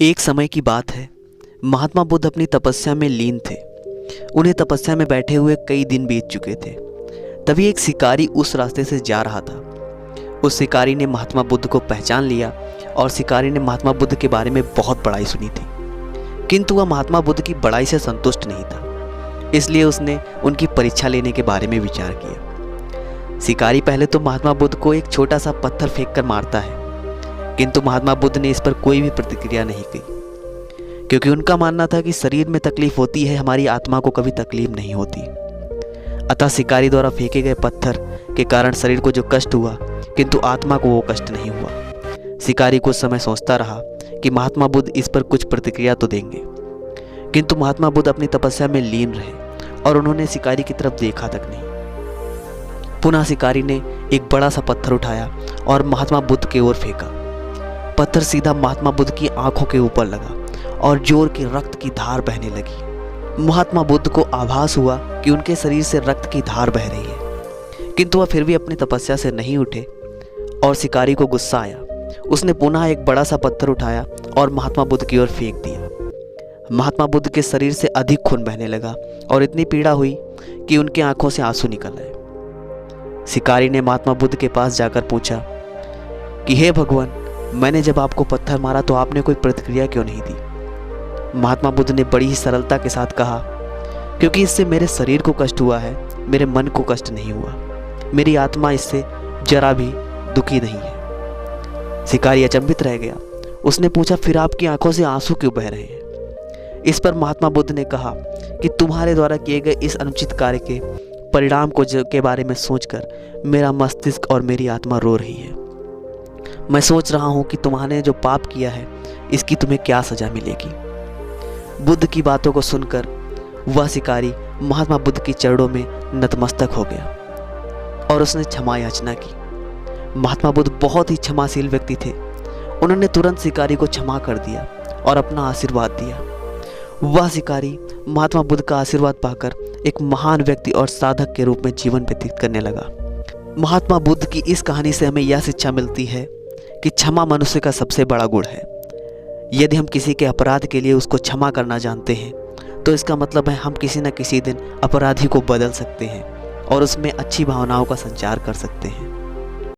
एक समय की बात है। महात्मा बुद्ध अपनी तपस्या में लीन थे। उन्हें तपस्या में बैठे हुए कई दिन बीत चुके थे। तभी एक शिकारी उस रास्ते से जा रहा था। उस शिकारी ने महात्मा बुद्ध को पहचान लिया और शिकारी ने महात्मा बुद्ध के बारे में बहुत बड़ाई सुनी थी, किंतु वह महात्मा बुद्ध की बड़ाई से संतुष्ट नहीं था। इसलिए उसने उनकी परीक्षा लेने के बारे में विचार किया। शिकारी पहले तो महात्मा बुद्ध को एक छोटा सा पत्थर फेंक कर मारता है, किंतु महात्मा बुद्ध ने इस पर कोई भी प्रतिक्रिया नहीं की, क्योंकि उनका मानना था कि शरीर में तकलीफ होती है, हमारी आत्मा को कभी तकलीफ नहीं होती। अतः शिकारी द्वारा फेंके गए पत्थर के कारण शरीर को जो कष्ट हुआ, किंतु आत्मा को वो कष्ट नहीं हुआ। शिकारी कुछ समय सोचता रहा कि महात्मा बुद्ध इस पर कुछ प्रतिक्रिया तो देंगे, किंतु महात्मा बुद्ध अपनी तपस्या में लीन रहे और उन्होंने शिकारी की तरफ देखा तक नहीं। पुनः शिकारी ने एक बड़ा सा पत्थर उठाया और महात्मा बुद्ध की ओर फेंका। पत्थर सीधा महात्मा बुद्ध की आंखों के ऊपर लगा और जोर की रक्त की धार बहने लगी। महात्मा बुद्ध को आभास हुआ कि उनके शरीर से रक्त की धार बह रही है, किंतु वह फिर भी अपनी तपस्या से नहीं उठे और शिकारी को गुस्सा आया। उसने पुनः एक बड़ा सा पत्थर उठाया और महात्मा बुद्ध की ओर फेंक दिया। महात्मा बुद्ध के शरीर से अधिक खून बहने लगा और इतनी पीड़ा हुई कि उनकी आंखों से आंसू निकल आए। शिकारी ने महात्मा बुद्ध के पास जाकर पूछा कि हे भगवान, मैंने जब आपको पत्थर मारा तो आपने कोई प्रतिक्रिया क्यों नहीं दी? महात्मा बुद्ध ने बड़ी ही सरलता के साथ कहा, क्योंकि इससे मेरे शरीर को कष्ट हुआ है, मेरे मन को कष्ट नहीं हुआ। मेरी आत्मा इससे जरा भी दुखी नहीं है। शिकारी अचंभित रह गया। उसने पूछा, फिर आपकी आंखों से आंसू क्यों बह रहे हैं? इस पर महात्मा बुद्ध ने कहा कि तुम्हारे द्वारा किए गए इस अनुचित कार्य के परिणाम के बारे में सोचकर मेरा मस्तिष्क और मेरी आत्मा रो रही है। मैं सोच रहा हूं कि तुम्हारे जो पाप किया है इसकी तुम्हें क्या सजा मिलेगी। बुद्ध की बातों को सुनकर वह शिकारी महात्मा बुद्ध के चरणों में नतमस्तक हो गया और उसने क्षमा याचना की। महात्मा बुद्ध बहुत ही क्षमाशील व्यक्ति थे। उन्होंने तुरंत शिकारी को क्षमा कर दिया और अपना आशीर्वाद दिया। वह शिकारी महात्मा बुद्ध का आशीर्वाद पाकर एक महान व्यक्ति और साधक के रूप में जीवन व्यतीत करने लगा। महात्मा बुद्ध की इस कहानी से हमें यह शिक्षा मिलती है कि क्षमा मनुष्य का सबसे बड़ा गुण है। यदि हम किसी के अपराध के लिए उसको क्षमा करना जानते हैं तो इसका मतलब है हम किसी न किसी दिन अपराधी को बदल सकते हैं और उसमें अच्छी भावनाओं का संचार कर सकते हैं।